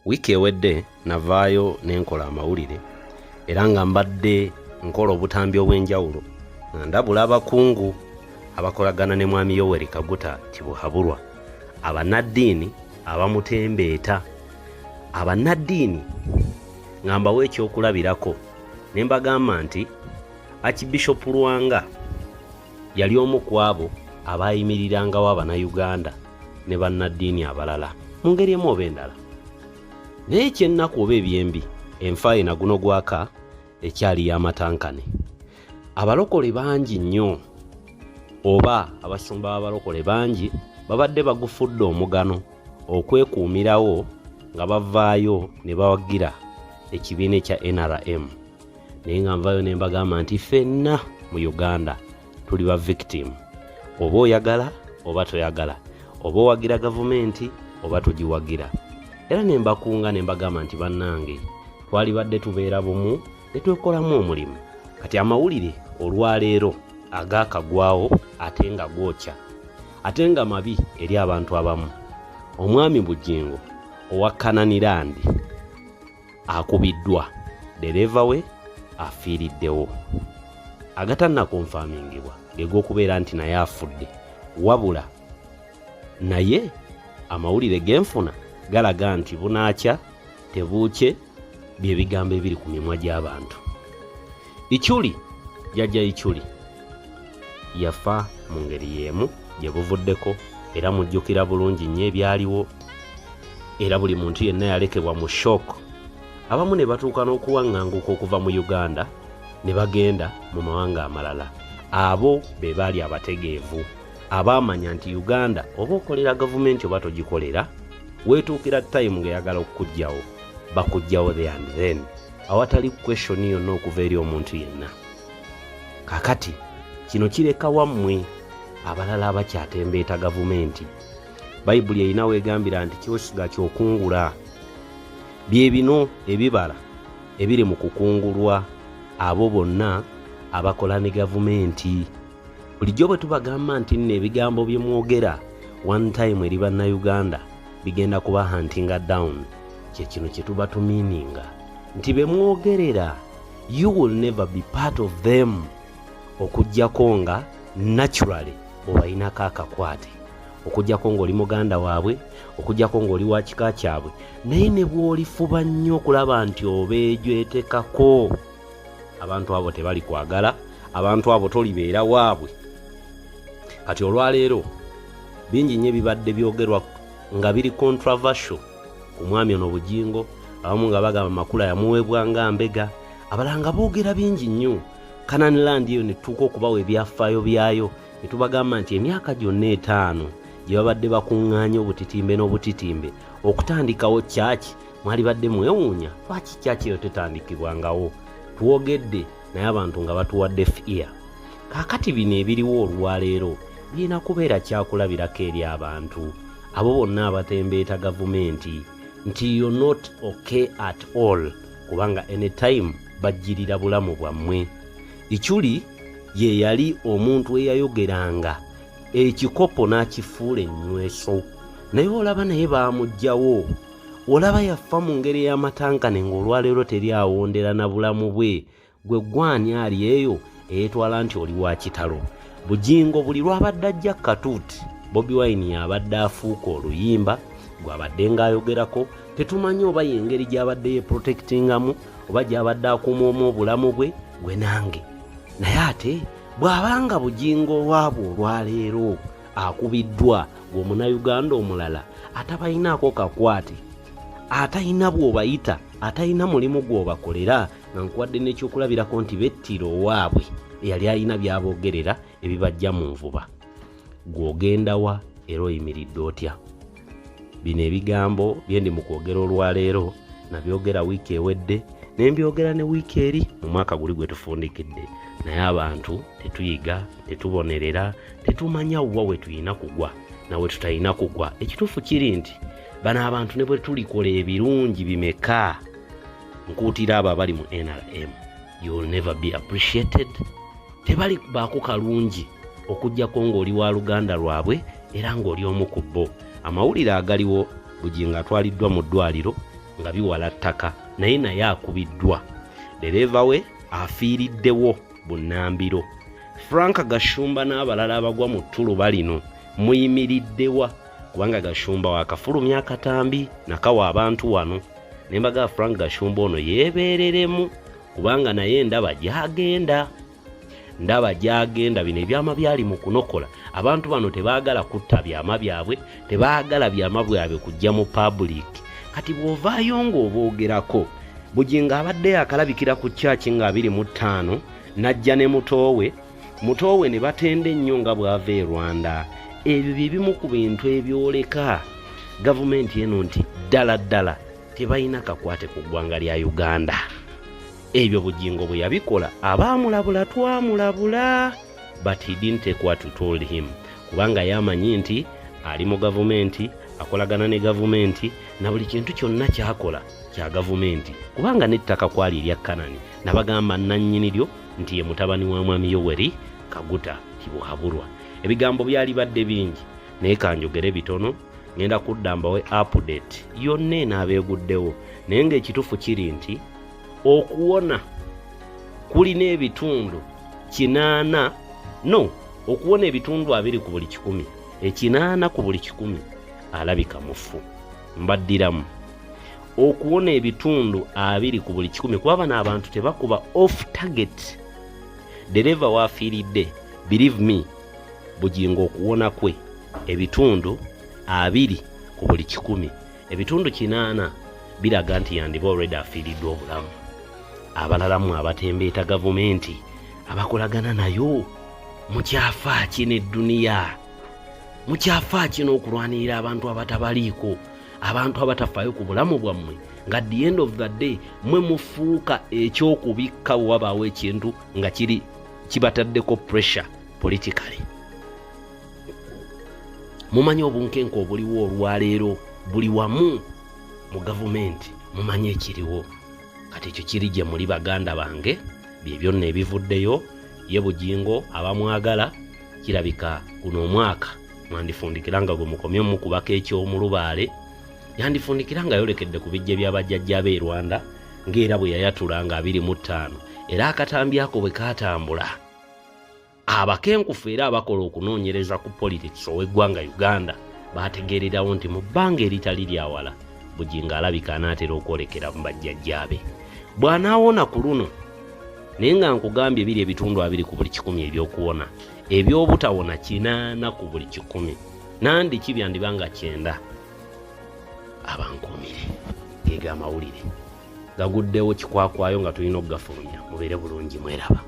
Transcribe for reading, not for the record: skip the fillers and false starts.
Wiki ewedde navaayo n'enkola amawulire era nga mbadde nkola obutambi obw'enjawulo ndabula abakungu abakolagana ne mwami Yoweri Kaguta Tibuhaburwa, abannaddiini abamutembeeta, abannaddiini nga mbawa ekyokulabirako ne mbagamba nti Archbishop Lwanga yali omu ku abo abayimirirangawo Abannayuganda ne bannaddiini abalala mu ngeri emu oba endala. Naye ekyennaku oba ebyembi enfaayi na guno gwaka ekyali y'amatankane. Abalokole bangi nnyo oba abasumba b'abalokole bangi babadde bagufudde omugano okwekuumirawo nga bavaayo ne bawagira ekibiina ekya NRM. Naye nga nvaayo ne mbagamba nti ffenna mu Uganda tuli ba victim, oba oyagala oba toyagala, oba owagira gavumenti oba togiwagira. Era ne mbakunga ne mbagamba nti bannange twali badde tubeera bumu ne twekolamu omulimu. Kati amawulire olwaleero agaakagwawo ate nga gwokya, ate nga mabi eri abantu abamu. Omwami Bujjingo owa Kananirand akubiddwa, dereva we afiiriddewo. Agatannakonfamingibwa ge g'okubeera nti naye afudde, wabula naye amawulire genfuna galaga nti bunaakya tebuukye bye bigambo ebiri ku mimwa gy'abantu. Ichuli jjajja Ichuli yafa mu ngeri y'emu gye buvuddeko, era mujjukira bulungi nnyo ebyaliwo, era buli muntu yenna yalekebwa mu shock. Abamu ne batuuka n'okuwaŋŋanguka okuva mu Uganda ne bagenda mu mawanga amalala. Abo be baali abategeevu abaamanya nti Uganda oba okolera gavumenti oba togikolera, weetuukira time ng'eyagala okukuggyawo bakuggyawo there and then, awatali question yonna okuva eri omuntu yenna. Kakati kino kireka wammwe abalala abakyatembeeta gavumenti. Bayibuli erinawo egambira nti kyosiga kyokungula. Bye bino ebibala ebiri mu kukungulwa abo bonna abakola ne gavumenti. Bulijjo bwe tubagamba nti nno ebigambo bye mwogera one time eri bannayuganda bigenda kuba huntinga down, kye kino kye tuba tumiininga nti be mwogerera you will never be part of them, okujjako nga naturally obayinako akakwate, okujjako ng'oli muganda waabwe, okujjako ng'oli wa kika kyabwe. Naye ne bw'olifuba nnyo okulaba nti obeejwetekako, abantu abo tebali kwagala, abantu abo tolibeera waabwe. Kati olwaleero bingi nnyo ebibadde byogerwa nga biri controversial ku mwami ono Bujjingo, abamu nga bagamba makula yamuweebwa nga mbega, abalala nga boogera bingi nnyo. Kananirand eyo ne tutuuka okubawa ebyafaayo byayo ne tubagamba nti emyaka gyonna 5 gye babadde bakuŋŋaanya obutitimbe n'obutitimbe okutandikawo kyaki mwali badde mwewuunya lwaki kyaki eyo tetandikibwangawo. Twogedde naye abantu nga batuwadde fear. Kaakati bino ebiriwo olwaleero birina kubeera kyakulabirako eri abantu abo bonna abatembeeta gavumenti nti you're not okay at all, kubanga anytime bajjirira bulamu bwammwe. Ichuli ye yali omuntu eyayogeranga ekikopo n'akifuula ennyweso, naye olaba naye baamuggyawo. Olaba yafa mu ngeri y'amatankane ng'olwaleero teri awondera na bulamu bwe. Gwe gwani ali eyo eyeetwala nti oli wa kitalo. Bujjingo buli lwabadde ajja katuuti Bobi Wine yabadde afuuka oluyimba gwabadde ng'ayogerako. Tetumanyi oba y'engeri gy'abadde yeprotectingamu oba gy'abadde akuuma obulamu bwe gwe nange. Naye ate bw'abanga Bujjingo olwabwo olwaleero akubiddwa ng'omunnayuganda omulala atabayinaako kakwate, atayina bw'obayita, atayina mulimu gw'obakolera, nga nkuwadde n'ekyokulabirako nti bettira owaabwe eyali alina by'aboogerera ebibajja mu nvuba. Gw'ogenda wa era oyimiridde otya? Bino ebigambo bye ndi mu kwogera olwaleero nabyogera wiiki ewedde ne mbyogera ne wiiki eri mu mwaka guli gwe tufundikidde. Naye abantu tetuyiga, tetubonerera, tetumanya wa we tuyina kugwa na we tutayina kugwa. Ekituufu kiri nti bano abantu ne bwe tulikola ebirungi bimeka nkuutira abo abali mu NRM, you will never be appreciated. Tebali baako kalungi okujjako ng'oli wa luganda lwabwe era ng'oli omu ku bo. Amawulire agaliwo Bujjingo atwaliddwa mu ddwaliro nga biwala ttaka naye akubiddwa. Dereva we afiiriddewo Bunnambiro. Frank Gashumba n'abalala abagwa mu ttuluba lino muyimiriddewa kubanga Gashumba wakafulumya akatambi nakawa abantu wano. Nembaga Frank Gashumba ono yeebereremu kubanga naye ndaba gyagenda bino ebyama byali mu kunokola. Abantu bano tebaagala kutta byama byabwe, tebaagala byama byabwe kujja mu public. Kati bw'ovaayo ng'oboogerako Bujjingo abadde akalabikira ku kyaki nga 25 najja ne mutowe ne batenda ennyo nga bw'ava e Rwanda. Ebyo bibimu ku bintu ebyoleka gavumenti eno nti ddala tebalina kakwate ku ggwanga lya Uganda. Ebyo Bujjingo bwe yabikola abaamulabula twamulabula, but he didn't take what we told him kubanga yamanyi nti ali mu gavumenti akolagana ne gavumenti na buli kintu kyonna kyakola kya gavumenti kubanga n'ettaka kwali erya Kanani nabagamba nannyini lyo nti ye mutabani wa Mwami Yoweri Kaguta Kibuhabulwa. Ebigambo byali badde bingi naye kanjogere bitono, ngenda kuddambawe update yonna enaabeeguddewo naye ng'ekituufu kiri nti okuwona kulina ebitundu 80 okuwona ebitundu 2 ku buli 100, 80 ku buli 100 alabika mufu. Mbaddiramu okuwona ebitundu 2 ku buli 100 kuba bano abantu tebakuba off target. Dereva waafiiridde, believe me, Bujjingo okuwona kwe ebitundu 2 ku buli 100, ebitundu 80 biraga nti yandiba already afiiriddwe obulamu. Abalalamu abatembeeta gavumenti abakolagana nayo mukyafa kino edduniya, mukyafa kino okulwanirira abantu abatabaliiko, abantu abatafaayo ku bulamu bwammwe, nga at the end of the day mwe mufuuka ekyokubikka wabaawo ekintu nga kibataddeko pressure politically. Mumanyi obunkenke obuliwo olwaleero buli wamu mu gavumenti, mumanyi ekiriwo. Kati ekyo kiri gye muli baganda bange, bye byonna ebivuddeyo. Ye Bujjingo abamwagala kirabika guno omwaka mwandifundikiranga gwe mukomye mukubako eky'omulubaale, yandifundikiranga yolekedde ku bijje by'abajjajja b'e Rwanda ng'era bwe yayatulanga 25 era akatambi ako bwe kaatambula. Abakenkufu era abakola okunoonyereza ku politics ow'eggwanga Uganda baategeererawo nti mu bbanga eritali lyawala Bujjingo alabika anaatera okwolekera mu bajjajjaabe. Bw'anaawona ku luno naye nga nkugambye biri ebitundu 2 ku buli 100 ebyokuwona, ebyobutawona 80 ku buli 100, nandi kibyandibanga 9. Abankumire geega amawulire gaguddewo kikwakwayo nga tulina okugafulumya. Mubeere bulungi, mweraba.